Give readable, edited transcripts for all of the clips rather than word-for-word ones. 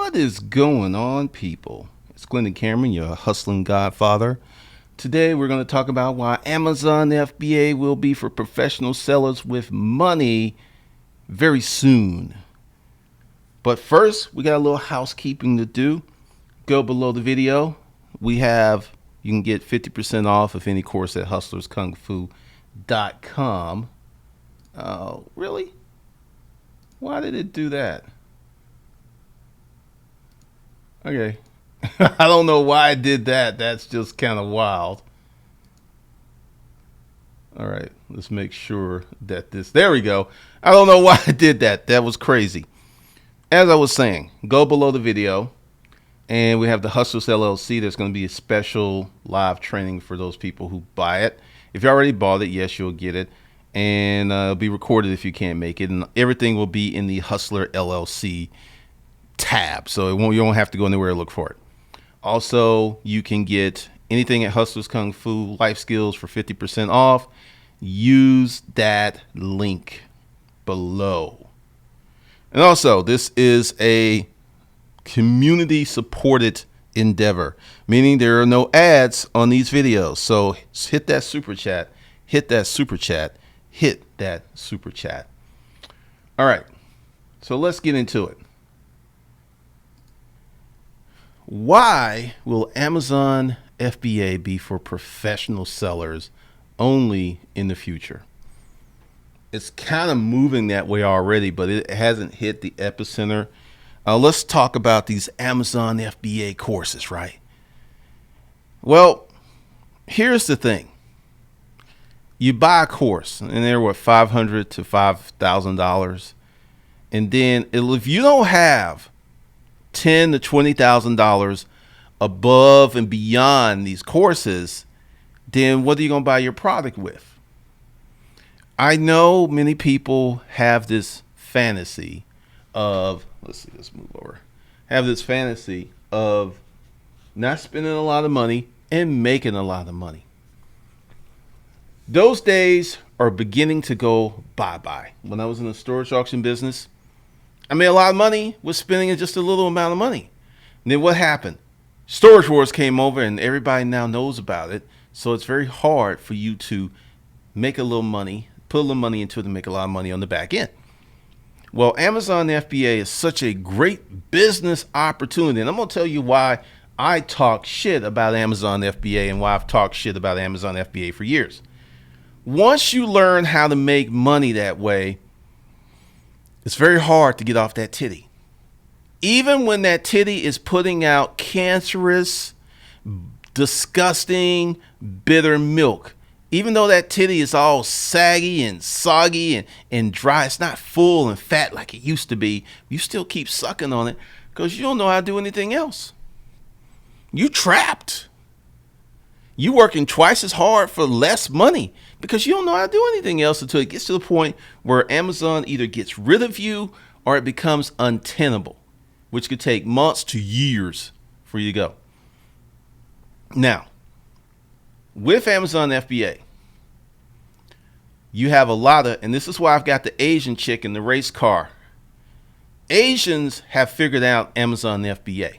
What is going on, people? It's Glendon Cameron, your hustling godfather. Today we're going to talk about why Amazon FBA will be for professional sellers with money very soon. But first, we got a little housekeeping to do. Go below the video. You can get 50% off of any course at hustlerskungfu.com. Oh, really? Why did it do that? Okay. I don't know why I did that. That's just kind of wild. All right. Let's make sure that there we go. I don't know why I did that. That was crazy. As I was saying, go below the video and we have the Hustlers LLC. There's going to be a special live training for those people who buy it. If you already bought it, yes, you'll get it. And it'll be recorded if you can't make it. And everything will be in the Hustler LLC tab, so you won't have to go anywhere to look for it. Also, you can get anything at Hustlers Kung Fu Life Skills for 50% off. Use that link below. And also, this is a community supported endeavor, meaning there are no ads on these videos. So hit that super chat, hit that super chat, hit that super chat. All right, so let's get into it. Why will Amazon FBA be for professional sellers only in the future? It's kind of moving that way already, but it hasn't hit the epicenter. Let's talk about these Amazon FBA courses, right? Well, here's the thing. You buy a course, and they're what, $500 to $5,000, and then if you don't have $10,000 to $20,000 above and beyond these courses, then what are you going to buy your product with? I know many people have this fantasy of, let's move over, have this fantasy of not spending a lot of money and making a lot of money. Those days are beginning to go bye-bye. When I was in the storage auction business, I made a lot of money with spending just a little amount of money. And then what happened? Storage Wars came over and everybody now knows about it. So it's very hard for you to make a little money, put a little money into it and make a lot of money on the back end. Well, Amazon FBA is such a great business opportunity. And I'm going to tell you why I talk shit about Amazon FBA and why I've talked shit about Amazon FBA for years. Once you learn how to make money that way, it's very hard to get off that titty. Even when that titty is putting out cancerous, disgusting, bitter milk, even though that titty is all saggy and soggy and dry, it's not full and fat like it used to be, you still keep sucking on it because you don't know how to do anything else. You trapped. You working twice as hard for less money because you don't know how to do anything else until it gets to the point where Amazon either gets rid of you or it becomes untenable, which could take months to years for you to go. Now, with Amazon FBA, you have a lot of, and this is why I've got the Asian chick in the race car. Asians have figured out Amazon FBA.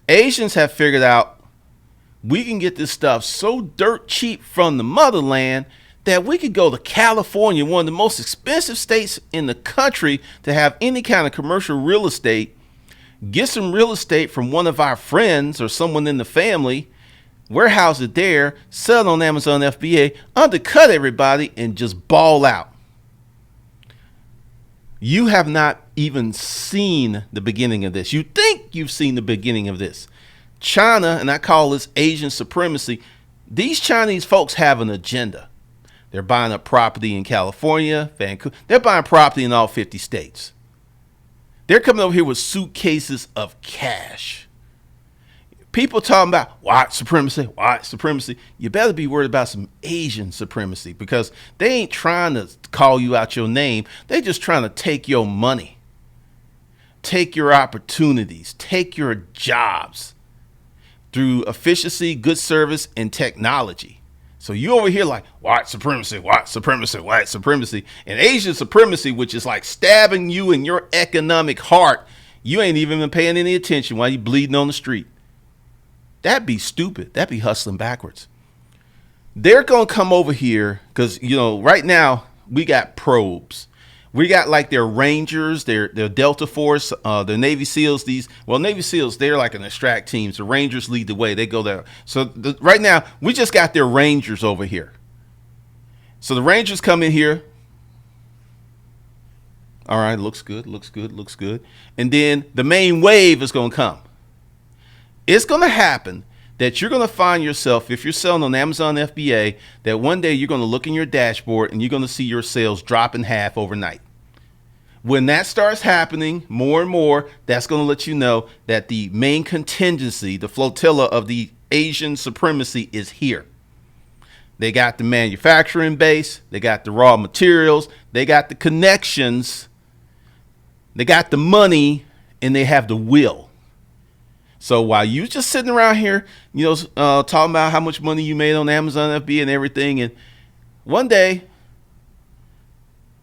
Asians have figured out we can get this stuff so dirt cheap from the motherland that we could go to California, one of the most expensive states in the country, to have any kind of commercial real estate, get some real estate from one of our friends or someone in the family, warehouse it there, sell it on Amazon FBA, undercut everybody, and just ball out. You have not even seen the beginning of this. You think you've seen the beginning of this. China, and I call this Asian supremacy, these Chinese folks have an agenda. They're buying up property in California, Vancouver. They're buying property in all 50 states. They're coming over here with suitcases of cash. People talking about white supremacy, white supremacy. You better be worried about some Asian supremacy because they ain't trying to call you out your name. They're just trying to take your money, take your opportunities, take your jobs through efficiency, good service, and technology. So you over here like white supremacy, white supremacy, white supremacy, and Asian supremacy, which is like stabbing you in your economic heart You ain't even been paying any attention while you bleeding on the street. That'd be stupid. That'd be hustling backwards. They're going to come over here because, right now we got probes. We got like their Rangers, their Delta Force, their Navy SEALs. Navy SEALs, they're like an extract teams. The Rangers lead the way. They go there. So right now we just got their Rangers over here. So the Rangers come in here. All right, looks good. And then the main wave is going to come. It's going to happen that you're going to find yourself, if you're selling on Amazon FBA, that one day you're going to look in your dashboard and you're going to see your sales drop in half overnight. When that starts happening more and more, that's going to let you know that the main contingency, the flotilla of the Asian supremacy is here. They got the manufacturing base, they got the raw materials, they got the connections, they got the money, and they have the will. So while you just sitting around here, talking about how much money you made on Amazon FBA and everything, and one day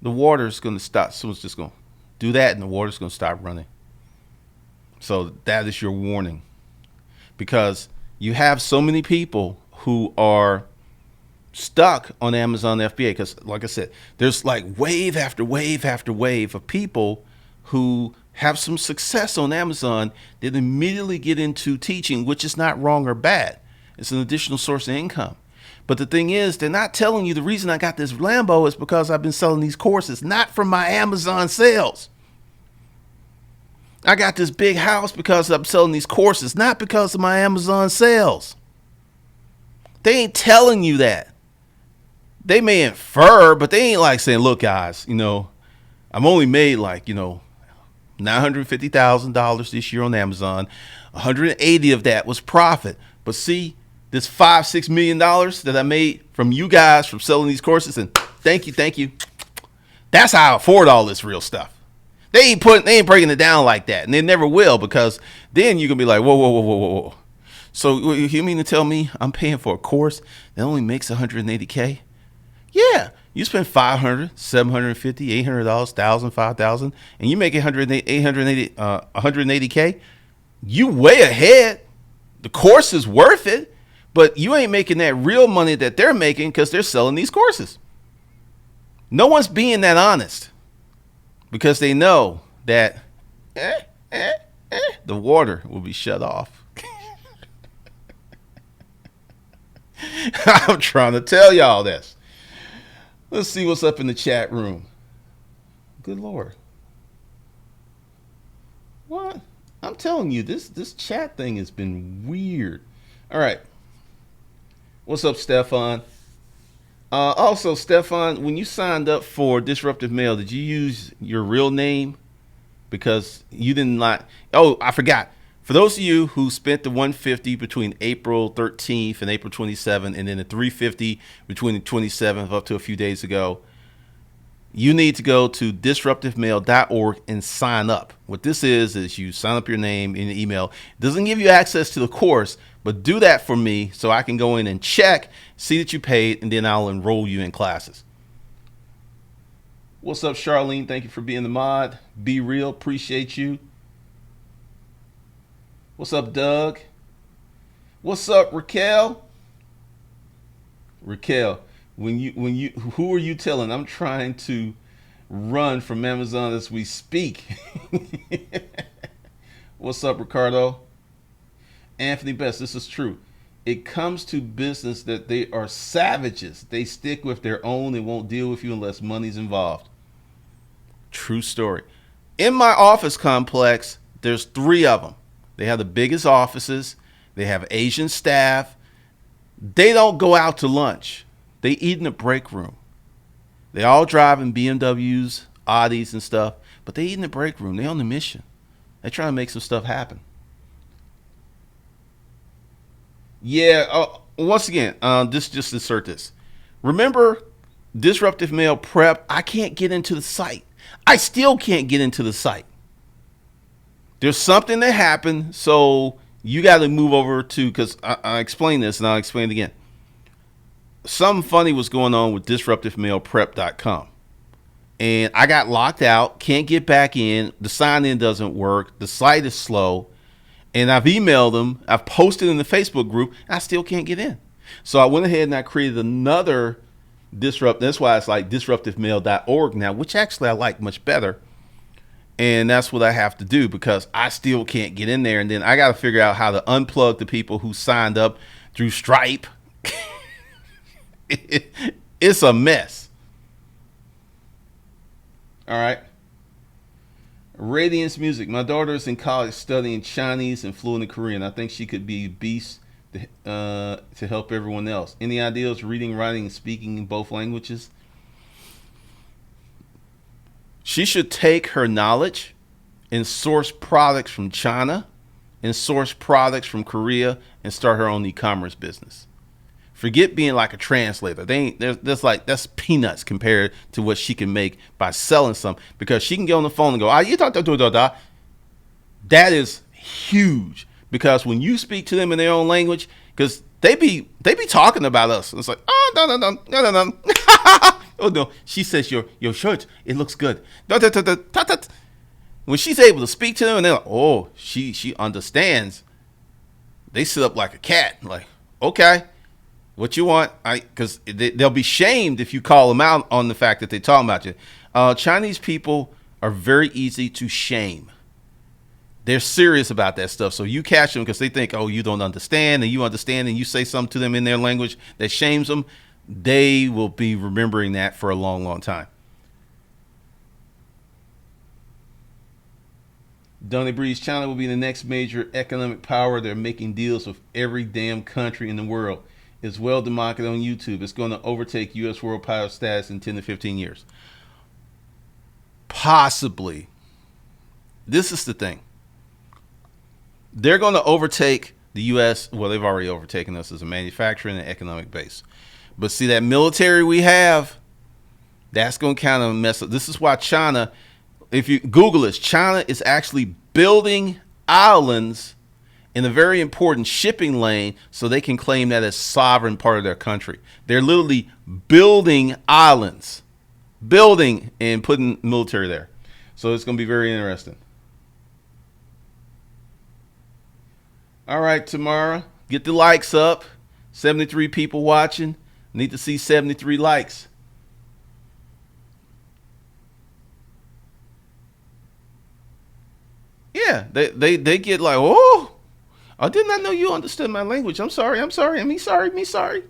the water's going to stop. Someone's just going to do that, and the water's going to stop running. So that is your warning, because you have so many people who are stuck on Amazon FBA. Because, like I said, there's like wave after wave after wave of people who have some success on Amazon, then immediately get into teaching, which is not wrong or bad. It's an additional source of income. But the thing is, they're not telling you the reason I got this Lambo is because I've been selling these courses, not from my Amazon sales. I got this big house because I'm selling these courses, not because of my Amazon sales. They ain't telling you that. They may infer, but they ain't like saying, look, guys, I've only made like, $950,000 this year on Amazon. 180 of that was profit. But see, this $5-6 million that I made from you guys from selling these courses, and thank you. That's how I afford all this real stuff. They ain't breaking it down like that, and they never will, because then you can be like, whoa. So you mean to tell me I'm paying for a course that only makes $180K? Yeah. You spend $500, $750, $800, $1,000, $5,000, and you make $180K. You way ahead. The course is worth it, but you ain't making that real money that they're making because they're selling these courses. No one's being that honest because they know that the water will be shut off. I'm trying to tell y'all this. Let's see what's up in the chat room. Good Lord. What? I'm telling you, this chat thing has been weird. All right. What's up, Stefan? Also, Stefan, when you signed up for Disruptive Mail, did you use your real name? Because you didn't like... Oh, I forgot. For those of you who spent the $150 between April 13th and April 27th, and then the $350 between the 27th up to a few days ago, you need to go to disruptivemail.org and sign up. What this is you sign up your name in the email. It doesn't give you access to the course, but do that for me so I can go in and check, see that you paid, and then I'll enroll you in classes. What's up, Charlene? Thank you for being the mod. Be real. Appreciate you. What's up, Doug? What's up, Raquel? Raquel, who are you telling? I'm trying to run from Amazon as we speak. What's up, Ricardo? Anthony Best, this is true. It comes to business that they are savages. They stick with their own and won't deal with you unless money's involved. True story. In my office complex, there's 3 of them. They have the biggest offices. They have Asian staff. They don't go out to lunch. They eat in the break room. They all drive in BMWs, Audis and stuff, but they eat in the break room. They're on the mission. They're trying to make some stuff happen. Yeah, once again, just insert this. Remember Disruptive Mail Prep? I can't get into the site. I still can't get into the site. There's something that happened, so you got to move over to, because I explained this and I'll explain it again. Something funny was going on with disruptivemailprep.com. and I got locked out, can't get back in. The sign in doesn't work. The site is slow. And I've emailed them. I've posted in the Facebook group. I still can't get in. So I went ahead and I created another That's why it's like disruptivemail.org now, which actually I like much better. And that's what I have to do because I still can't get in there. And then I got to figure out how to unplug the people who signed up through Stripe. It's a mess. All right. Radiance Music. My daughter is in college studying Chinese and fluent in Korean. I think she could be a beast to help everyone else. Any ideas? Reading, writing, and speaking in both languages. She should take her knowledge and source products from China and source products from Korea and start her own e-commerce business. Forget being like a translator. That's peanuts compared to what she can make by selling some, because she can get on the phone and go, you talk da. That is huge, because when you speak to them in their own language, because they be talking about us. It's like, no. Oh no, she says your shirt, it looks good. When she's able to speak to them and they're like, oh, she understands, they sit up like a cat, like, okay, what you want? Because they'll be shamed if you call them out on the fact that they're talking about you. Chinese people are very easy to shame. They're serious about that stuff. So you catch them because they think, oh, you don't understand, and you understand, and you say something to them in their language that shames them. They will be remembering that for a long, long time. Donny Breeze, China will be the next major economic power. They're making deals with every damn country in the world. It's well demarcated on YouTube. It's going to overtake U.S. world power status in 10 to 15 years. Possibly. This is the thing. They're going to overtake the U.S. Well, they've already overtaken us as a manufacturing and economic base. But see, that military we have, that's going to kind of mess up. This is why China, if you Google this, China is actually building islands in a very important shipping lane so they can claim that as sovereign part of their country. They're literally building islands, building and putting military there. So it's going to be very interesting. All right, Tamara, get the likes up. 73 people watching. Need to see 73 likes. Yeah, they get like, oh, I did not know you understood my language. I'm sorry. Me sorry.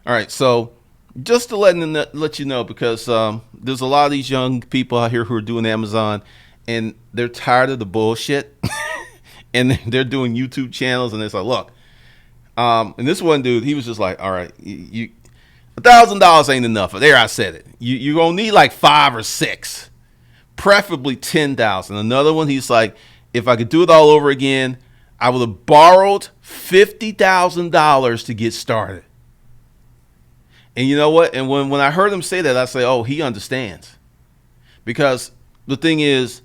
All right, so just to let you know, because there's a lot of these young people out here who are doing Amazon, and they're tired of the bullshit, and they're doing YouTube channels, and it's like, look. And this one dude, he was just like, all right, you $1,000 ain't enough. There, I said it. You're going to need like 5 or 6, preferably 10,000. Another one, he's like, if I could do it all over again, I would have borrowed $50,000 to get started. And you know what? And when I heard him say that, I say, oh, he understands. Because the thing is,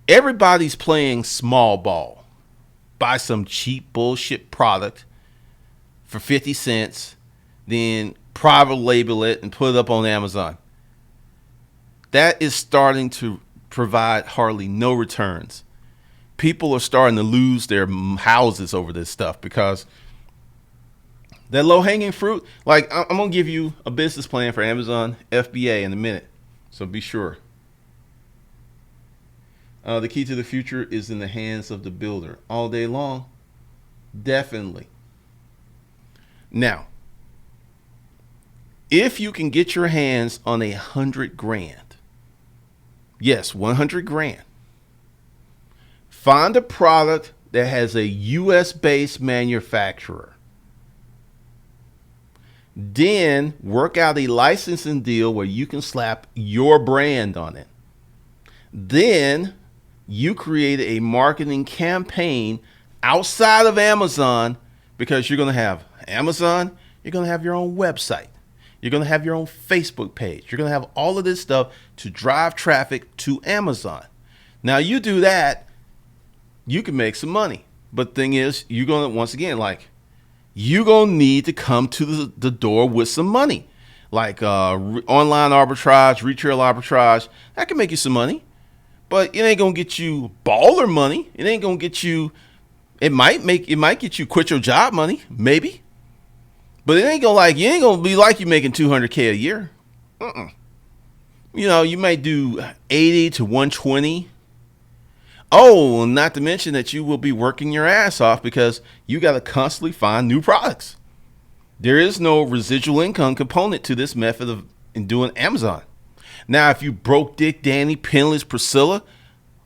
everybody's playing small ball. Buy some cheap bullshit product for 50 cents, then private label it and put it up on Amazon. That is starting to provide hardly no returns. People are starting to lose their houses over this stuff because that low-hanging fruit, like I'm going to give you a business plan for Amazon FBA in a minute, so be sure. The key to the future is in the hands of the builder all day long. Definitely. Now, if you can get your hands on $100,000, yes, $100,000, find a product that has a U.S. based manufacturer. Then work out a licensing deal where you can slap your brand on it. Then you create a marketing campaign outside of Amazon, because you're going to have Amazon, you're going to have your own website, you're going to have your own Facebook page, you're going to have all of this stuff to drive traffic to Amazon. Now you do that, you can make some money. But the thing is, you're going to, once again, like, you're going to need to come to the door with some money. like online arbitrage, retail arbitrage. That can make you some money, but it ain't gonna get you baller money. It ain't gonna get you. It might get you quit your job money, maybe, but it ain't gonna you ain't gonna be like you making $200K a year. You might do 80 to 120. Oh, not to mention that you will be working your ass off because you got to constantly find new products. There is no residual income component to this method of doing Amazon. Now, if you broke Dick, Danny, Penniless, Priscilla,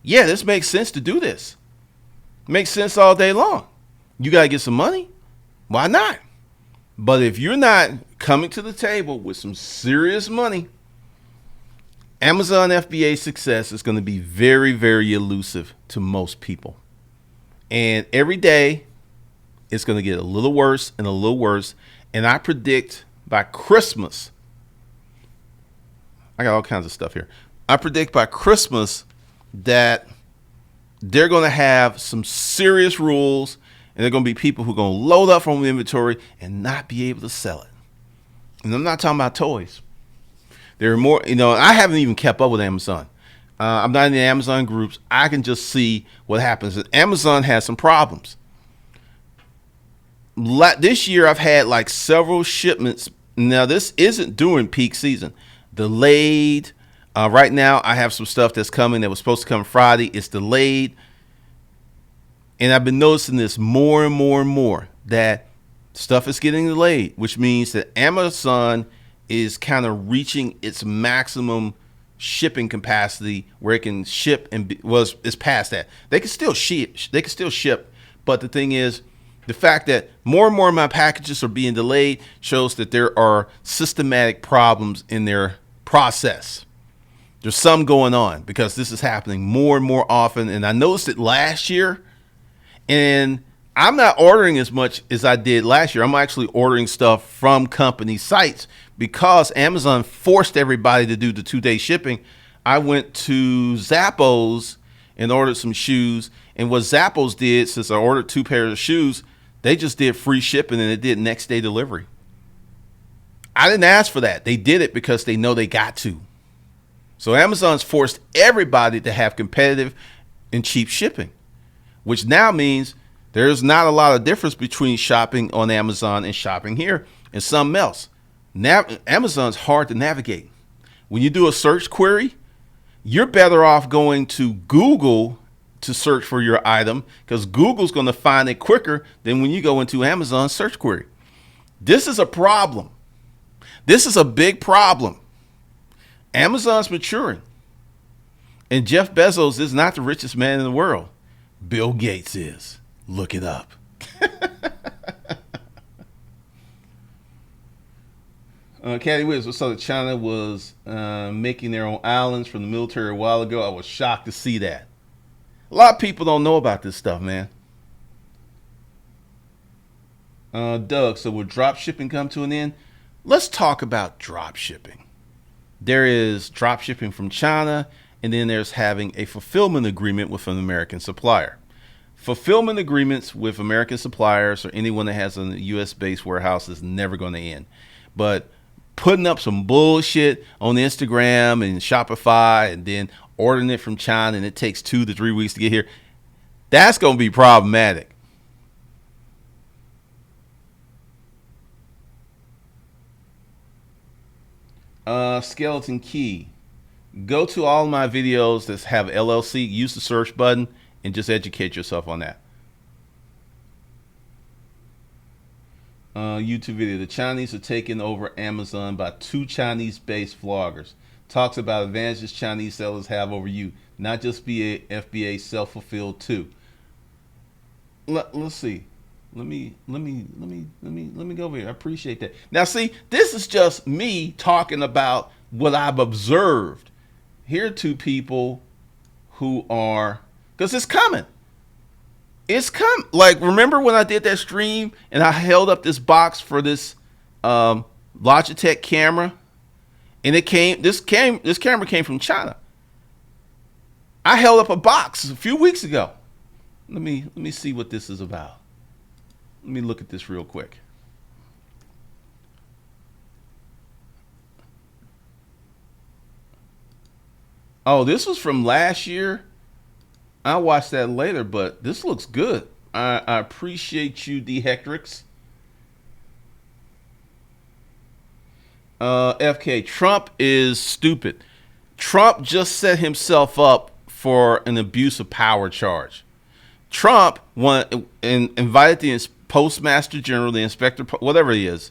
yeah, this makes sense to do this. Makes sense all day long. You got to get some money. Why not? But if you're not coming to the table with some serious money, Amazon FBA Success is going to be very, very elusive to most people. And every day, it's going to get a little worse and a little worse. And I predict by Christmas, I got all kinds of stuff here. I predict by Christmas that they're going to have some serious rules, and there are going to be people who are going to load up from inventory and not be able to sell it. And I'm not talking about toys. There are more, I haven't even kept up with Amazon. I'm not in the Amazon groups. I can just see what happens. Amazon has some problems. This year, I've had like several shipments. Now, this isn't during peak season. Delayed. Right now, I have some stuff that's coming that was supposed to come Friday. It's delayed. And I've been noticing this more and more and more, that stuff is getting delayed, which means that Amazon is kind of reaching its maximum shipping capacity where it can ship it's past that. They can still ship, but the thing is, the fact that more and more of my packages are being delayed shows that there are systematic problems in their process. There's some going on because this is happening more and more often. And I noticed it last year, and I'm not ordering as much as I did last year. I'm actually ordering stuff from company sites because Amazon forced everybody to do the 2-day shipping. I went to Zappos and ordered some shoes. And what Zappos did, since I ordered 2 pairs of shoes, they just did free shipping and it did next day delivery. I didn't ask for that. They did it because they know they got to. So Amazon's forced everybody to have competitive and cheap shipping, which now means there's not a lot of difference between shopping on Amazon and shopping here and something else. Amazon's hard to navigate. When you do a search query, you're better off going to Google to search for your item because Google's going to find it quicker than when you go into Amazon search query. This is a problem. This is a big problem. Amazon's maturing. And Jeff Bezos is not the richest man in the world. Bill Gates is. Look it up. Caddy Wiz, what's up? China was making their own islands from the military a while ago. I was shocked to see that. A lot of people don't know about this stuff, man. Doug, so will drop shipping come to an end? Let's talk about drop shipping. There is drop shipping from China, and then there's having a fulfillment agreement with an American supplier. Fulfillment agreements with American suppliers or anyone that has a U.S.-based warehouse is never going to end. But putting up some bullshit on Instagram and Shopify and then ordering it from China and it takes 2 to 3 weeks to get here, that's going to be problematic. Skeleton Key. Go to all my videos that have LLC, use the search button, and just educate yourself on that. YouTube video. The Chinese are taking over Amazon by 2 Chinese-based vloggers. Talks about advantages Chinese sellers have over you. Not just FBA self-fulfilled too. Let's see. Let me go over here. I appreciate that. Now see, this is just me talking about what I've observed. Here are 2 people who are, because it's coming. It's come. Like, remember when I did that stream and I held up this box for this Logitech camera, and this camera came from China. I held up a box a few weeks ago. Let me see what this is about. Let me look at this real quick. Oh, this was from last year. I'll watch that later, but this looks good. I appreciate you, D Hectrix. FK, Trump is stupid. Trump just set himself up for an abuse of power charge. Trump invited the postmaster general, the inspector, whatever he is,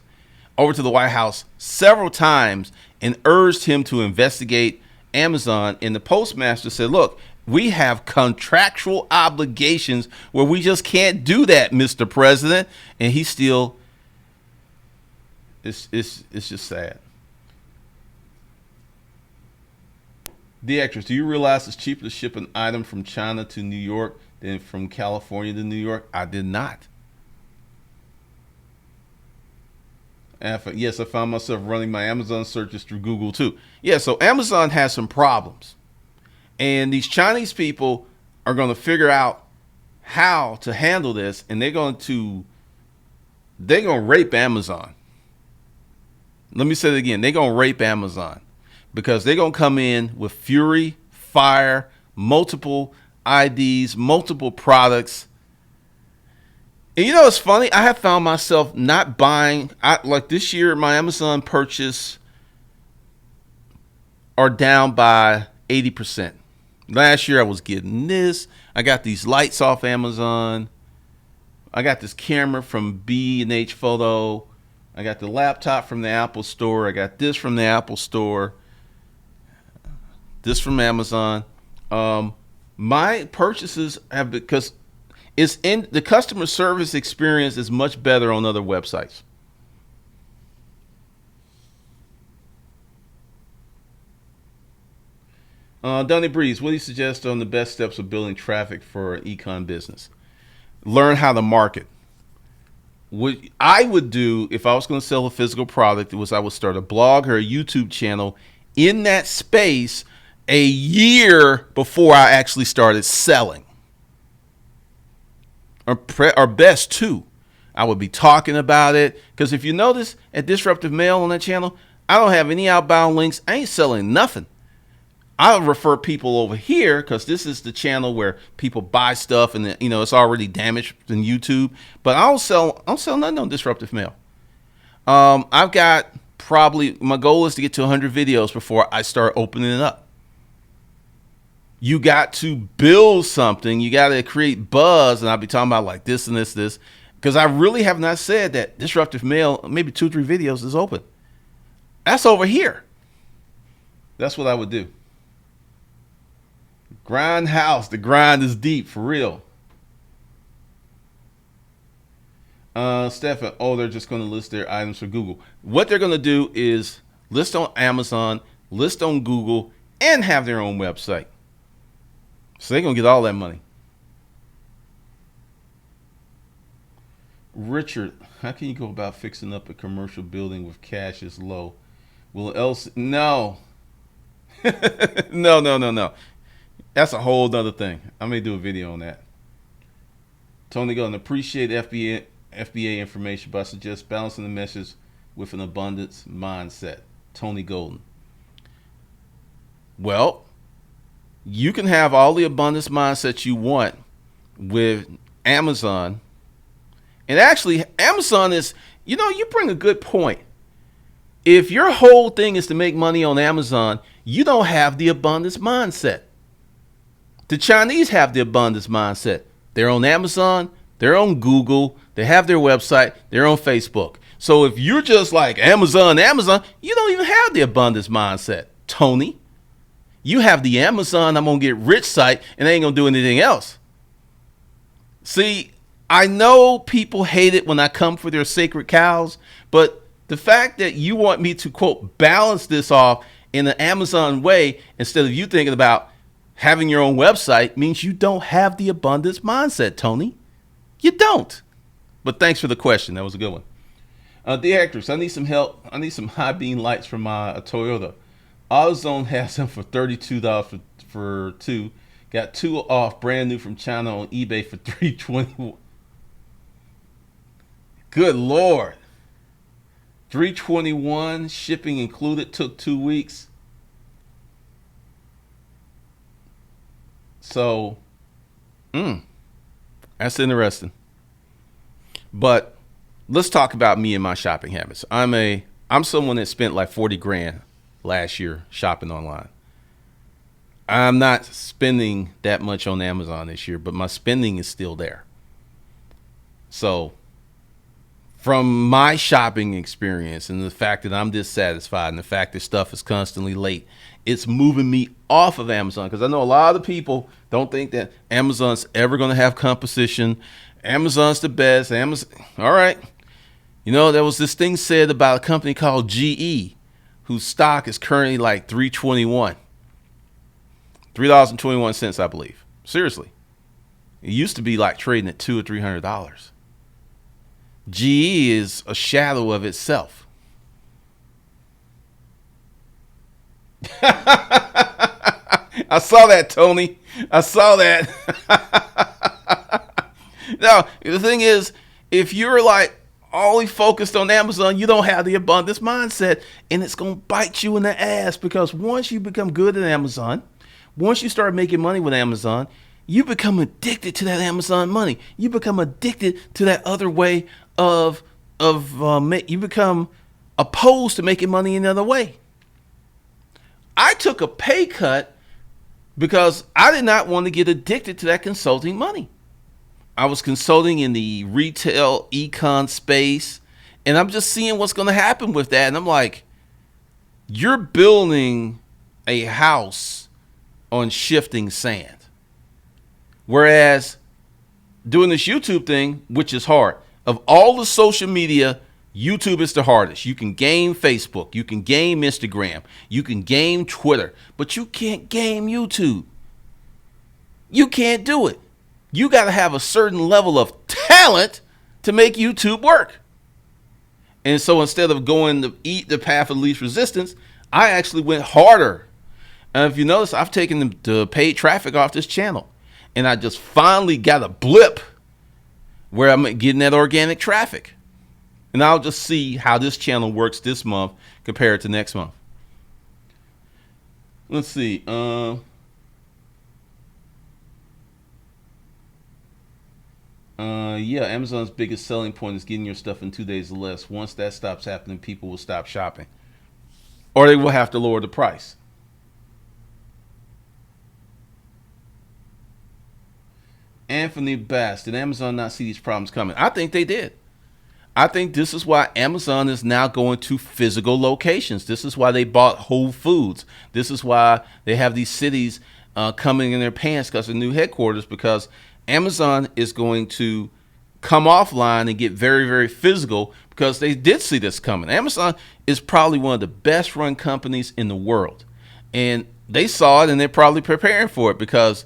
over to the White House several times and urged him to investigate Amazon. And the postmaster said, look, we have contractual obligations where we just can't do that, Mr. President. And he still, it's just sad. The actress, do you realize it's cheaper to ship an item from China to New York than from California to New York? I did not. Yes, I found myself running my Amazon searches through Google too. Yeah, so Amazon has some problems. And these Chinese people are going to figure out how to handle this, and they're going to rape Amazon. Let me say it again. They're going to rape Amazon because they're going to come in with fury, fire, multiple IDs, multiple products. And you know, it's funny. I have found myself not buying. Like this year, my Amazon purchase are down by 80%. Last year, I was getting this. I got these lights off Amazon. I got this camera from B&H Photo. I got the laptop from the Apple Store. I got this from the Apple Store. This from Amazon. My purchases have, because it's in the customer service experience is much better on other websites. Donnie Breeze, what do you suggest on the best steps of building traffic for an econ business? Learn how to market. What I would do if I was going to sell a physical product was I would start a blog or a YouTube channel in that space a year before I actually started selling. Or best two, I would be talking about it. Because if you notice at Disruptive Mail on that channel, I don't have any outbound links. I ain't selling nothing. I'll refer people over here because this is the channel where people buy stuff and it's already damaged in YouTube. But I don't sell nothing on Disruptive Mail. I've got probably, my goal is to get to 100 videos before I start opening it up. You got to build something. You got to create buzz. And I'll be talking about like this and this. Because I really have not said that Disruptive Mail, maybe 2 or 3 videos is open. That's over here. That's what I would do. Grind house. The grind is deep, for real. Stefan, they're just going to list their items for Google. What they're going to do is list on Amazon, list on Google, and have their own website. So they're going to get all that money. Richard, how can you go about fixing up a commercial building with cash is low? Will else? No. No. That's a whole nother thing. I may do a video on that. Tony Golden, appreciate FBA information, but I suggest balancing the message with an abundance mindset. Tony Golden. Well, you can have all the abundance mindset you want with Amazon. And actually, Amazon is, you bring a good point. If your whole thing is to make money on Amazon, you don't have the abundance mindset. The Chinese have the abundance mindset. They're on Amazon, they're on Google, they have their website, they're on Facebook. So if you're just like Amazon, you don't even have the abundance mindset, Tony. You have the Amazon, I'm going to get rich site, and they ain't going to do anything else. See, I know people hate it when I come for their sacred cows, but the fact that you want me to, quote, balance this off in an Amazon way instead of you thinking about having your own website means you don't have the abundance mindset, Tony. You don't. But thanks for the question. That was a good one. The actress, I need some help. I need some high beam lights from my Toyota. AutoZone has them for $32 for 2. Got 2 off, brand new from China on eBay for $321. Good Lord. $321, shipping included, took 2 weeks. So, that's interesting. But let's talk about me and my shopping habits. I'm someone that spent like 40 grand last year shopping online. I'm not spending that much on Amazon this year, but my spending is still there. So from my shopping experience and the fact that I'm dissatisfied and the fact that stuff is constantly late, it's moving me off of Amazon, because I know a lot of people don't think that Amazon's ever going to have competition. Amazon's the best. Amazon, all right. You know, there was this thing said about a company called GE, whose stock is currently like $3.21, I believe. Seriously, it used to be like trading at $200 or $300. GE is a shadow of itself. I saw that, Tony. I saw that. Now, the thing is, if you're like only focused on Amazon, you don't have the abundance mindset, and it's going to bite you in the ass, because once you become good at Amazon, once you start making money with Amazon, you become addicted to that Amazon money. You become addicted to that other way you become opposed to making money another way. I took a pay cut because I did not want to get addicted to that consulting money. I was consulting in the retail econ space, and I'm just seeing what's going to happen with that. And I'm like, you're building a house on shifting sand. Whereas doing this YouTube thing, which is hard, of all the social media, YouTube is the hardest. You can game Facebook, you can game Instagram, you can game Twitter, but you can't game YouTube. You can't do it. You got to have a certain level of talent to make YouTube work. And so instead of going to eat the path of least resistance, I actually went harder. And if you notice, I've taken the paid traffic off this channel. And I just finally got a blip where I'm getting that organic traffic. And I'll just see how this channel works this month compared to next month. Let's see. Yeah, Amazon's biggest selling point is getting your stuff in 2 days or less. Once that stops happening, people will stop shopping, or they will have to lower the price. Anthony Bass, did Amazon not see these problems coming? I think they did. I think this is why Amazon is now going to physical locations. This is why they bought Whole Foods. This is why they have these cities coming in their pants because of new headquarters, because Amazon is going to come offline and get very, very physical, because they did see this coming. Amazon is probably one of the best run companies in the world, and they saw it, and they're probably preparing for it, because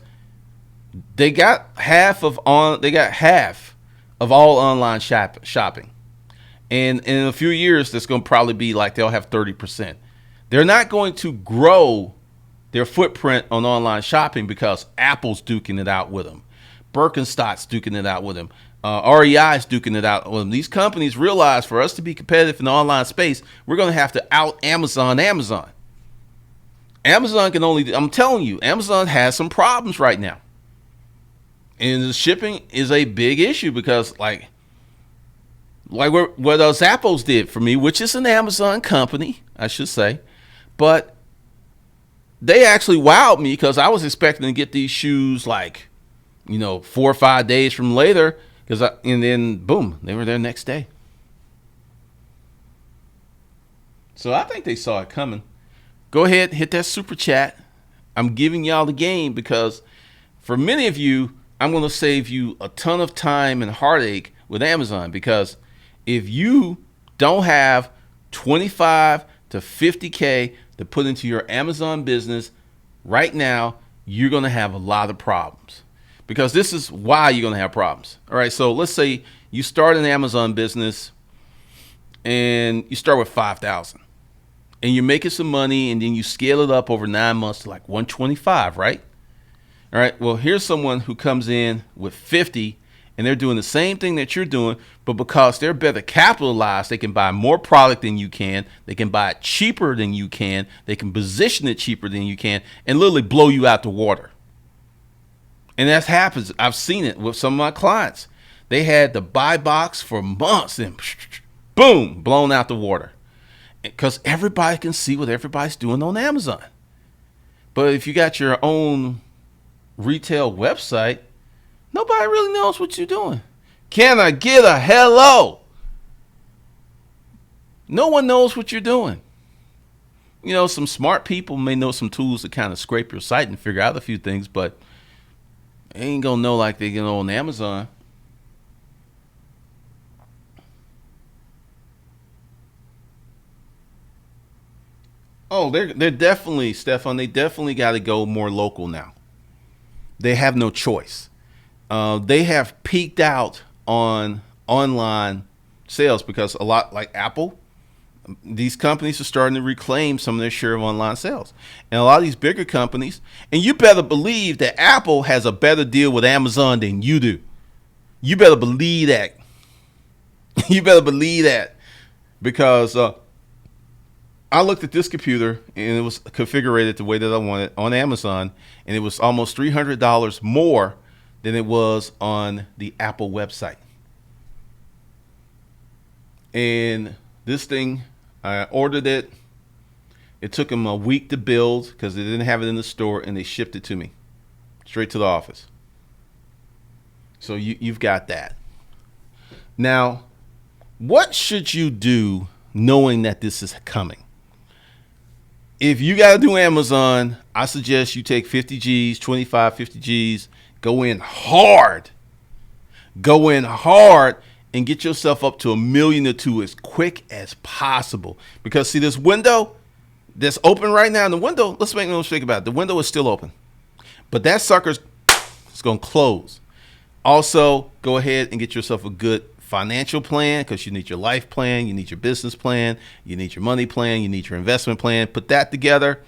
they got half of all online shopping. And in a few years, that's going to probably be like they'll have 30%. They're not going to grow their footprint on online shopping because Apple's duking it out with them. Birkenstock's duking it out with them. REI's duking it out with them. These companies realize for us to be competitive in the online space, we're going to have to out Amazon. Amazon can only, I'm telling you, Amazon has some problems right now. And the shipping is a big issue, because like what Zappos did for me, which is an Amazon company, I should say, but they actually wowed me, because I was expecting to get these shoes like, 4 or 5 days from later, and then boom, they were there next day. So I think they saw it coming. Go ahead, hit that super chat. I'm giving y'all the game, because for many of you, I'm going to save you a ton of time and heartache with Amazon, because if you don't have 25 to 50K to put into your Amazon business right now, you're going to have a lot of problems, because this is why you're going to have problems. All right. So let's say you start an Amazon business and you start with 5,000 and you're making some money, and then you scale it up over 9 months to like 125, right? All right, well, here's someone who comes in with 50, and they're doing the same thing that you're doing, but because they're better capitalized, they can buy more product than you can, they can buy it cheaper than you can, they can position it cheaper than you can, and literally blow you out the water. And that happens. I've seen it with some of my clients. They had the buy box for months and boom, blown out the water. Because everybody can see what everybody's doing on Amazon. But if you got your own retail website, nobody really knows what you're doing. Can I get a hello? No one knows what you're doing. You know, some smart people may know some tools to kind of scrape your site and figure out a few things, but they ain't gonna know like they know on Amazon. Oh, they're definitely, Stefan, they definitely got to go more local now. They have no choice. They have peaked out on online sales because a lot like Apple, these companies are starting to reclaim some of their share of online sales. And a lot of these bigger companies, and you better believe that Apple has a better deal with Amazon than you do. You better believe that. You better believe that because I looked at this computer and it was configured the way that I wanted on Amazon, and it was almost $300 more than it was on the Apple website. And this thing, I ordered it. It took them a week to build because they didn't have it in the store, and they shipped it to me straight to the office. So you've got that. Now, what should you do knowing that this is coming? If you got to do Amazon, I suggest you take 50 G's, 25, 50 G's, go in hard. Go in hard and get yourself up to 1 million or 2 as quick as possible. Because see this window that's open right now, the window, let's make no mistake about it, the window is still open. But that sucker's it's going to close. Also, go ahead and get yourself a good financial plan because you need your life plan, you need your business plan, you need your money plan, you need your investment plan. Put that together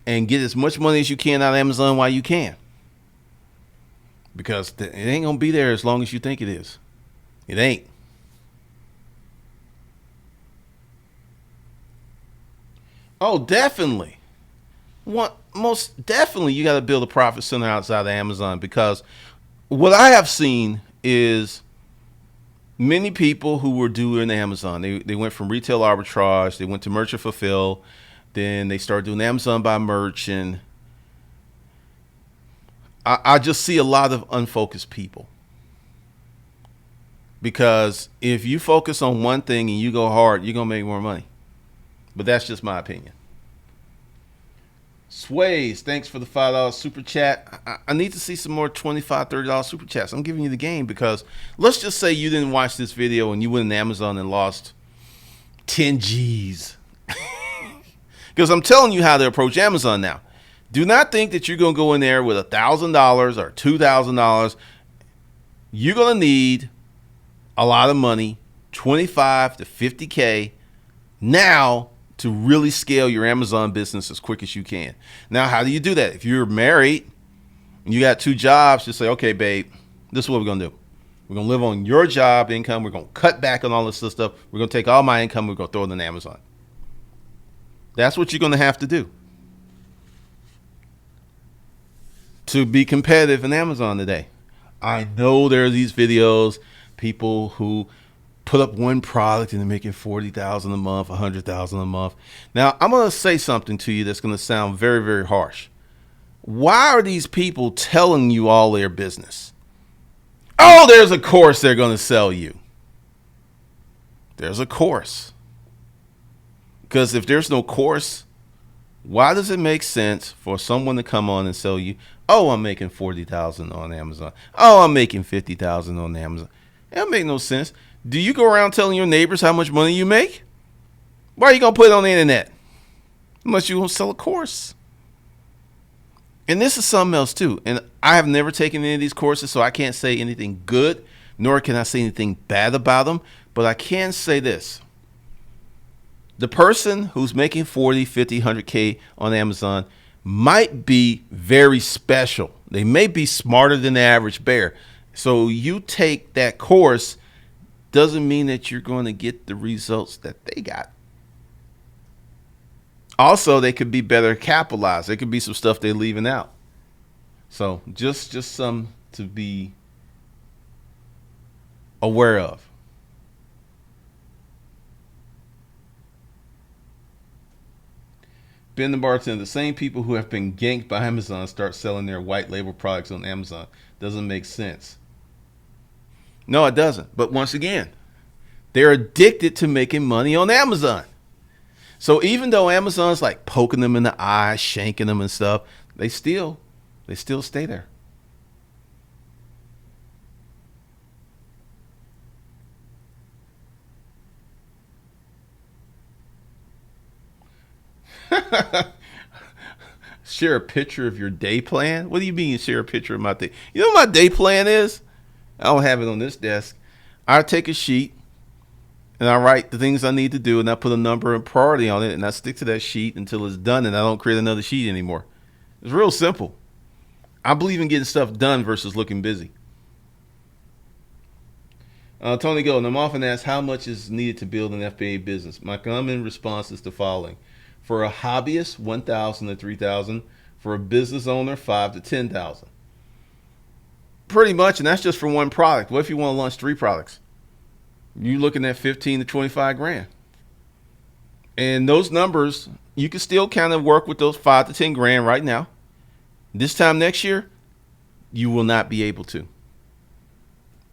and get as much money as you can out of Amazon while you can. Because it ain't going to be there as long as you think it is. It ain't. Oh, definitely. Most definitely you got to build a profit center outside of Amazon because what I have seen is many people who were doing Amazon, they went from retail arbitrage, they went to merchant fulfill, then they started doing Amazon by merchant. I just see a lot of unfocused people. Because if you focus on one thing and you go hard, you're going to make more money. But that's just my opinion. Sways, thanks for the $5 super chat. I need to see some more $25, $30 super chats. I'm giving you the game because let's just say you didn't watch this video and you went on Amazon and lost 10 G's. Because I'm telling you how to approach Amazon now. Do not think that you're going to go in there with $1,000 or $2,000. You're going to need a lot of money, 25 to 50K now to really scale your Amazon business as quick as you can. Now, how do you do that? If you're married and you got 2 jobs, just say, okay, babe, this is what we're going to do. We're going to live on your job income. We're going to cut back on all this stuff. We're going to take all my income. We're going to throw it in Amazon. That's what you're going to have to do to be competitive in Amazon today. I know there are these videos, people who put up one product and they're making $40,000 a month, $100,000 a month. Now, I'm going to say something to you that's going to sound very, very harsh. Why are these people telling you all their business? Oh, there's a course they're going to sell you. There's a course. Because if there's no course, why does it make sense for someone to come on and sell you, oh, I'm making $40,000 on Amazon. Oh, I'm making $50,000 on Amazon. That make no sense. Do you go around telling your neighbors how much money you make? Why are you going to put it on the internet? Unless you're going to sell a course. And this is something else too. And I have never taken any of these courses, so I can't say anything good, nor can I say anything bad about them. But I can say this. The person who's making 40, 50, 100K on Amazon might be very special. They may be smarter than the average bear. So you take that course doesn't mean that you're going to get the results that they got. Also, they could be better capitalized. There could be some stuff they're leaving out. So just some to be aware of. Ben the bartender, the same people who have been ganked by Amazon start selling their white label products on Amazon. Doesn't make sense. No, it doesn't. But once again, they're addicted to making money on Amazon. So even though Amazon's like poking them in the eye, shanking them and stuff, they still stay there. Share a picture of your day plan? What do you mean share a picture of my day? You know what my day plan is? I don't have it on this desk. I take a sheet and I write the things I need to do, and I put a number and priority on it, and I stick to that sheet until it's done, and I don't create another sheet anymore. It's real simple. I believe in getting stuff done versus looking busy. Tony Golden, I'm often asked how much is needed to build an FBA business. My common response is the following. For a hobbyist, 1,000 to 3,000. For a business owner, 5 to 10,000. Pretty much, and that's just for one product. What if you want to launch 3 products? You're looking at 15 to 25 grand. And those numbers, you can still kind of work with those 5 to 10 grand right now. This time next year, you will not be able to.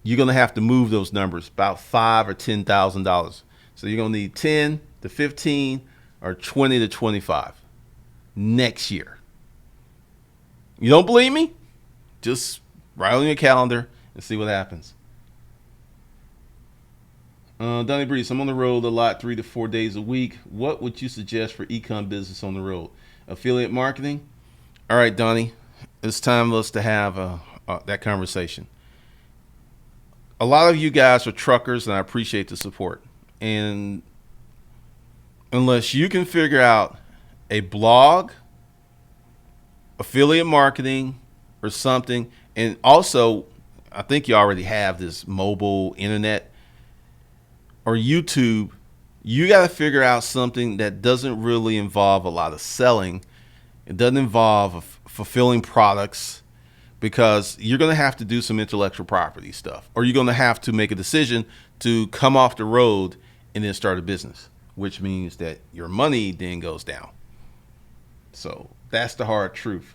You're going to have to move those numbers about $5,000 or $10,000. So you're going to need 10 to 15 or 20 to 25 next year. You don't believe me? Just write on your calendar and see what happens. Donnie Breeze, I'm on the road a lot, 3 to 4 days a week. What would you suggest for e-com business on the road? Affiliate marketing? All right, Donnie, it's time for us to have that conversation. A lot of you guys are truckers, and I appreciate the support. And unless you can figure out a blog, affiliate marketing, or something, and also, I think you already have this mobile internet or YouTube, you got to figure out something that doesn't really involve a lot of selling. It doesn't involve fulfilling products, because you're going to have to do some intellectual property stuff, or you're going to have to make a decision to come off the road and then start a business, which means that your money then goes down. So that's the hard truth.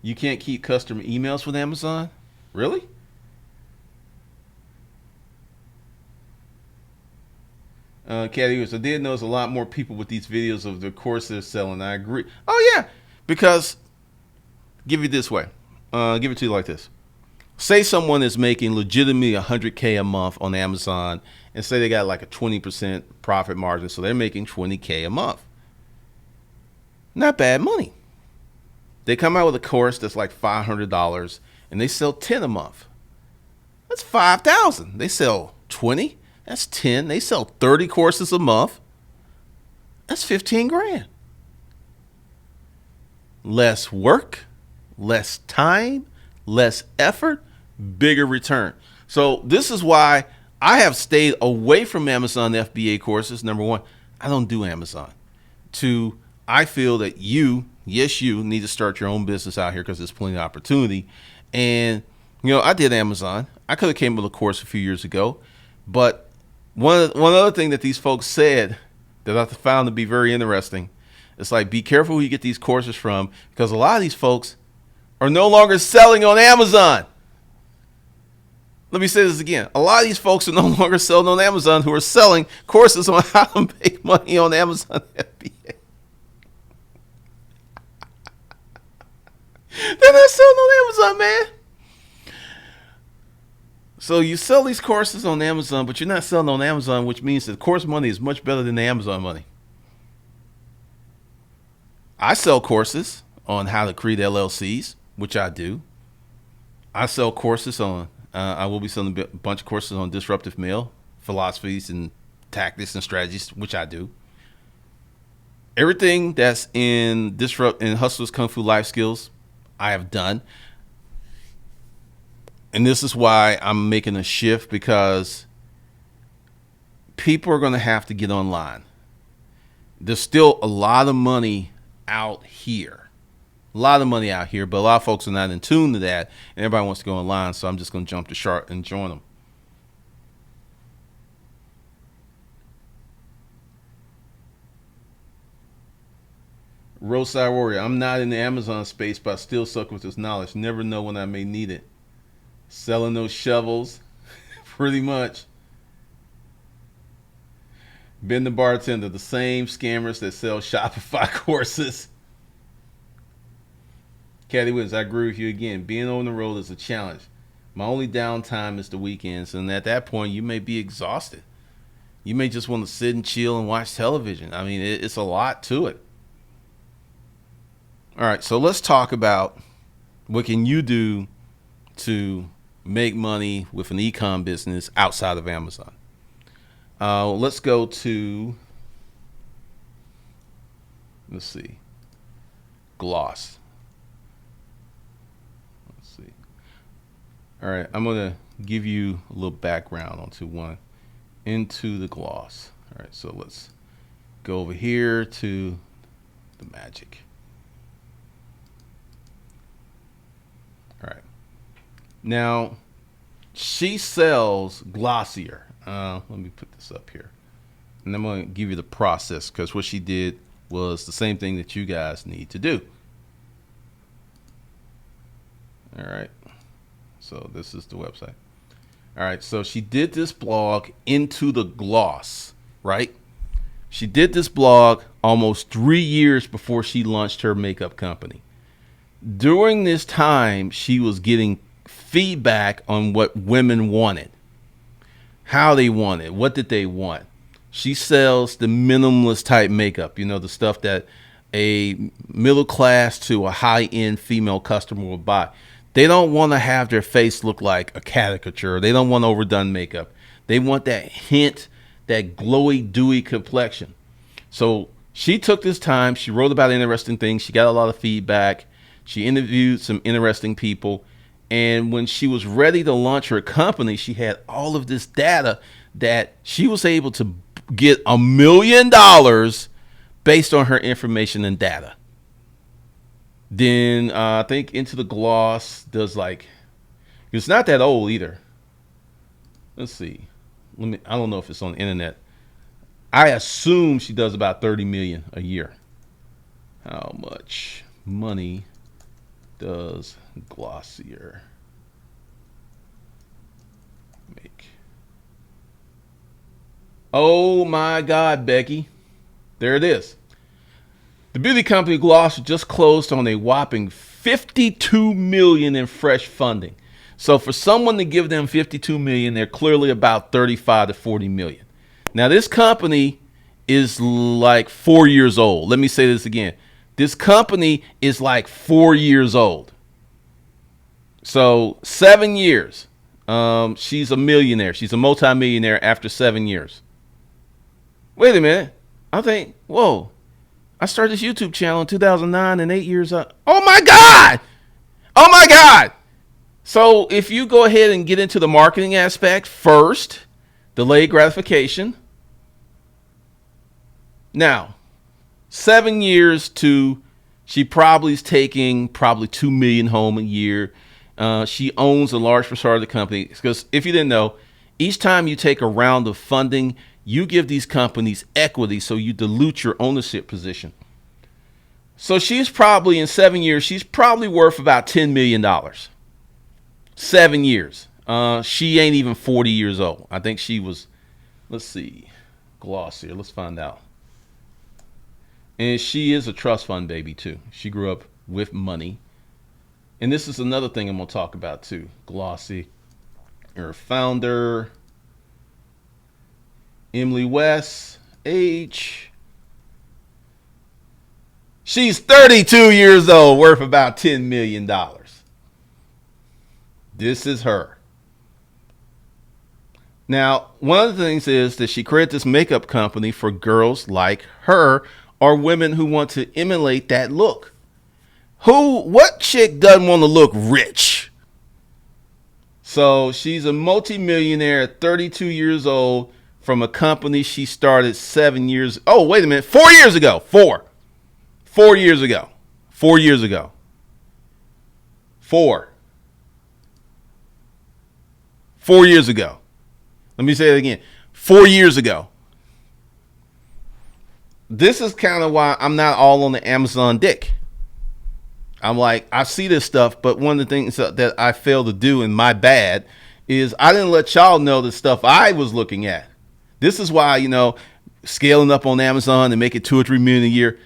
You can't keep customer emails with Amazon? Really? Caddy, I did notice a lot more people with these videos of the course they're selling. I agree. Oh yeah, because give it this way. Give it to you like this. Say someone is making legitimately $100K a month on Amazon, and say they got like a 20% profit margin, so they're making $20K a month. Not bad money. They come out with a course that's like $500, and they sell 10 a month. That's 5,000. They sell 20. That's 10. They sell 30 courses a month. That's 15 grand. Less work, less time, less effort, bigger return. So this is why I have stayed away from Amazon FBA courses. Number one, I don't do Amazon. Two, I feel that you need to start your own business out here, because there's plenty of opportunity. And, I did Amazon. I could have came with a course a few years ago, but one other thing that these folks said that I found to be very interesting, it's like, be careful who you get these courses from, because a lot of these folks are no longer selling on Amazon. Let me say this again. A lot of these folks are no longer selling on Amazon, who are selling courses on how to make money on Amazon FBA. They're not selling on Amazon, man. So you sell these courses on Amazon, but you're not selling on Amazon, which means that course money is much better than the Amazon money. I sell courses on how to create LLCs, which I do. I sell courses on, I will be selling a bunch of courses on Disruptive Mail, philosophies and tactics and strategies, which I do. Everything that's in Hustlers Kung Fu Life Skills, I have done. And this is why I'm making a shift, because people are going to have to get online. There's still a lot of money out here. A A lot of money out here, but a lot of folks are not in tune to that, and everybody wants to go online, so I'm just going to jump the shark and join them. Roadside Warrior, I'm not in the Amazon space, but I still suck with this knowledge. Never know when I may need it. Selling those shovels, pretty much. Been the bartender, the same scammers that sell Shopify courses. Caddy Wins, I agree with you again. Being on the road is a challenge. My only downtime is the weekends, and at that point, you may be exhausted. You may just want to sit and chill and watch television. I mean, it's a lot to it. All right, so let's talk about what can you do to make money with an e-com business outside of Amazon. Let's go to, let's see, Gloss. Let's see. All right, I'm going to give you a little background into the Gloss. All right, so let's go over here to the magic. All right. Now, she sells Glossier. Let me put this up here. And I'm going to give you the process, because what she did was the same thing that you guys need to do. All right. So this is the website. All right. So she did this blog into the Gloss, right? She did this blog almost 3 years before she launched her makeup company. During this time, she was getting feedback on what women wanted, how they wanted, what did they want. She sells the minimalist type makeup, you know, the stuff that a middle class to a high-end female customer will buy. They don't want to have their face look like a caricature. They don't want overdone makeup. They want that hint, that glowy, dewy complexion. So she took this time. She wrote about interesting things. She got a lot of feedback. She interviewed some interesting people. And when she was ready to launch her company, she had all of this data that she was able to get $1 million based on her information and data. Then I think Into the Gloss does like, it's not that old either. Let's see. I don't know if it's on the internet. I assume she does about 30 million a year. How much money does Glossier make? Oh my God, Becky. There it is. The beauty company Gloss just closed on a whopping $52 million in fresh funding. So for someone to give them $52 million, they're clearly about 35 to 40 million. Now this company is like 4 years old. Let me say this again. This company is like 4 years old. So 7 years. She's a millionaire. She's a multimillionaire after 7 years. Wait a minute. I think, whoa. I started this YouTube channel in 2009 and 8 years up. Oh my God. Oh my God. So if you go ahead and get into the marketing aspect first, delayed gratification. Now, 7 years to, she probably is taking 2 million home a year. She owns a large percent of the company, because if you didn't know, each time you take a round of funding, you give these companies equity, so you dilute your ownership position. So she's probably, in 7 years, she's probably worth about $10 million. 7 years. She ain't even 40 years old. I think she was, let's see, Glossier. Let's find out. And she is a trust fund baby too. She grew up with money. And this is another thing I'm going to talk about too. Glossy. Her founder, Emily West, age. She's 32 years old, worth about $10 million. This is her. Now, one of the things is that she created this makeup company for girls like her, or women who want to emulate that look. What chick doesn't want to look rich? So she's a multimillionaire at 32 years old from a company she started 7 years. Oh, wait a minute. 4 years ago. 4 years ago. 4 years ago. 4 years ago. Let me say it again. 4 years ago. This is kind of why I'm not all on the Amazon dick. I'm like, I see this stuff, but one of the things that I failed to do, and my bad, is I didn't let y'all know the stuff I was looking at. This is why, scaling up on Amazon and making 2 or 3 million a year.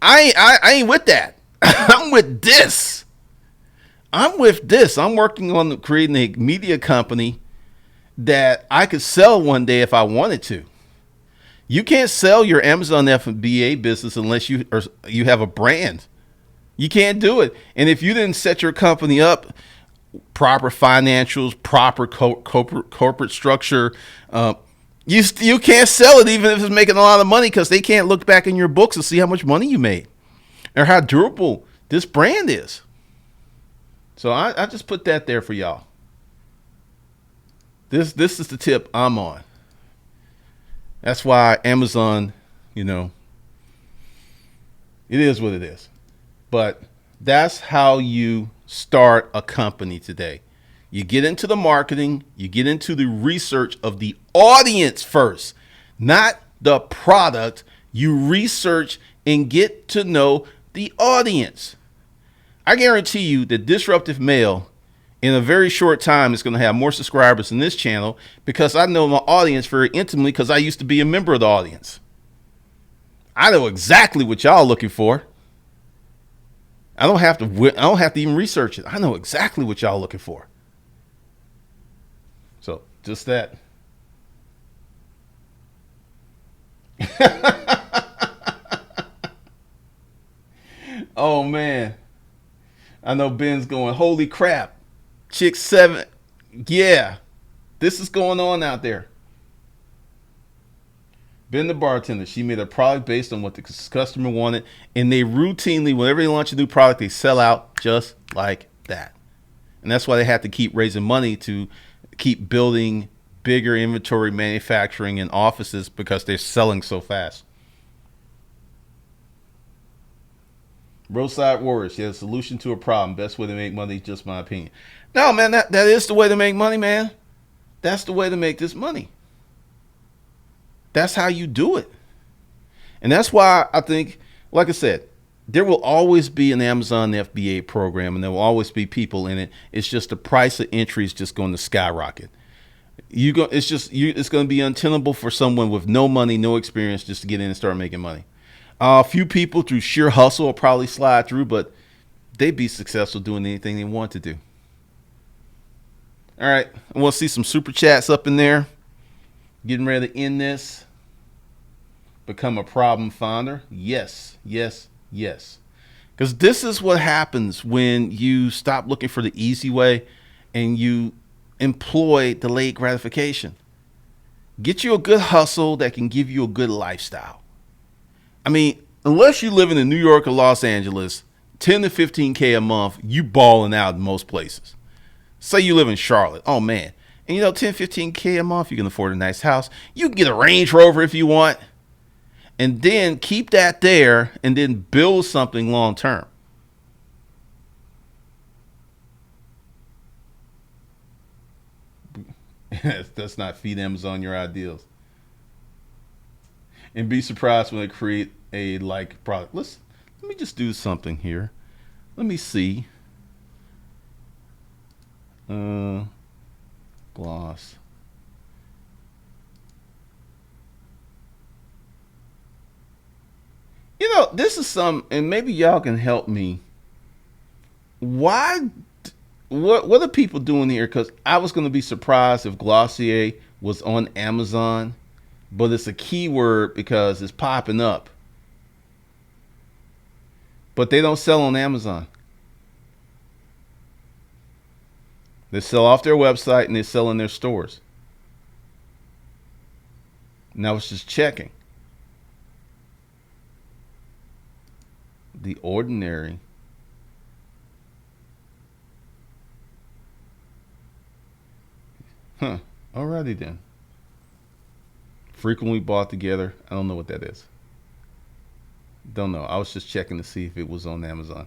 I ain't with that. I'm with this. I'm working on creating a media company that I could sell one day if I wanted to. You can't sell your Amazon FBA business unless you have a brand. You can't do it. And if you didn't set your company up, proper financials, proper corporate structure, you can't sell it even if it's making a lot of money, because they can't look back in your books and see how much money you made or how durable this brand is. So I just put that there for y'all. This is the tip I'm on. That's why Amazon, it is what it is. But that's how you start a company today. You get into the marketing, you get into the research of the audience first, not the product. You research and get to know the audience. I guarantee you that Disruptive Male in a very short time is going to have more subscribers than this channel, because I know my audience very intimately, because I used to be a member of the audience. I know exactly what y'all looking for. I don't have to even research it. I know exactly what y'all looking for. So just that. Oh man. I know Ben's going, holy crap. Chick 7. Yeah. This is going on out there. Ben, the bartender, she made a product based on what the customer wanted, and they routinely, whenever they launch a new product, they sell out just like that. And that's why they have to keep raising money to keep building bigger inventory, manufacturing, and offices, because they're selling so fast. Roadside Wars, yeah, solution to a problem. Best way to make money, just my opinion. No, man, that is the way to make money, man. That's the way to make this money. That's how you do it. And that's why I think, like I said, there will always be an Amazon FBA program, and there will always be people in it. It's just the price of entry is just going to skyrocket. It's going to be untenable for someone with no money, no experience, just to get in and start making money. A few people through sheer hustle will probably slide through, but they'd be successful doing anything they want to do. All right, I want to see some super chats up in there. Getting ready to end this. Become a problem finder. Yes, yes, yes. Because this is what happens when you stop looking for the easy way and you employ delayed gratification. Get you a good hustle that can give you a good lifestyle. I mean, unless you live in New York or Los Angeles, 10 to 15K a month, you balling out in most places. Say you live in Charlotte. Oh, man. And 10, 15K a month, you can afford a nice house. You can get a Range Rover if you want. And then keep that there and then build something long term. That's not feed Amazon your ideals. And be surprised when they create a like product. Let me just do something here. Let me see. Gloss. This is and maybe y'all can help me. What are people doing here? Because I was going to be surprised if Glossier was on Amazon, but it's a keyword because it's popping up. But they don't sell on Amazon. They sell off their website and they sell in their stores. Now it's just checking. The Ordinary. Huh. Alrighty then. Frequently bought together. I don't know what that is. Don't know. I was just checking to see if it was on Amazon.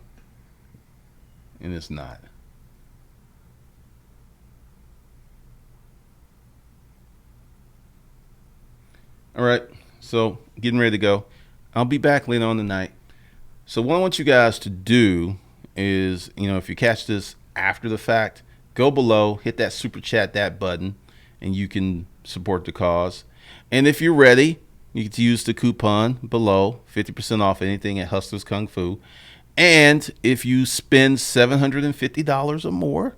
and it's not. All right, so getting ready to go. I'll be back later on tonight. So what I want you guys to do is, if you catch this after the fact, go below, hit that super chat that button, and you can support the cause. And if you're ready, you can use the coupon below, 50% off anything at Hustlers Kung Fu. And if you spend $750 or more,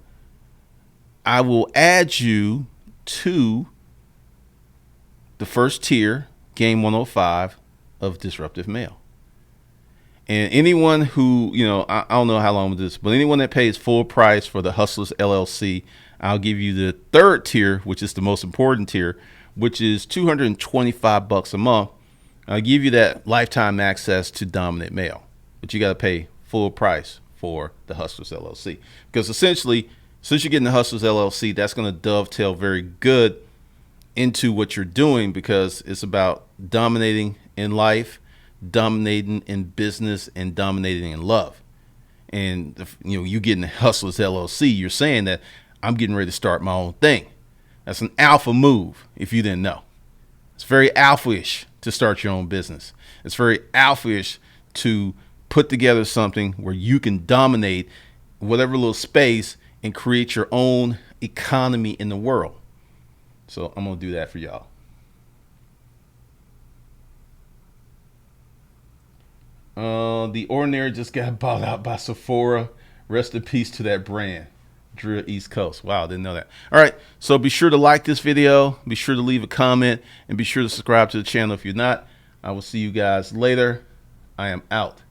I will add you to the first tier, Game 105 of Disruptive Mail. And anyone who, I don't know how long with this, but anyone that pays full price for the Hustlers LLC, I'll give you the third tier, which is the most important tier, which is $225 a month. I'll give you that lifetime access to Dominant Mail, but you got to pay full price for the Hustlers LLC, because essentially, since you're getting the Hustlers LLC, that's going to dovetail very good into what you're doing, because it's about dominating in life, dominating in business, and dominating in love. And you getting the Hustlers LLC, you're saying that I'm getting ready to start my own thing. That's an alpha move, if you didn't know. It's very alpha-ish to start your own business. It's very alpha-ish to put together something where you can dominate whatever little space and create your own economy in the world. So I'm going to do that for y'all. The Ordinary just got bought out by Sephora. Rest in peace to that brand. Drill East Coast. Wow, didn't know that. All right, so be sure to like this video. Be sure to leave a comment, and be sure to subscribe to the channel if you're not. I will see you guys later. I am out.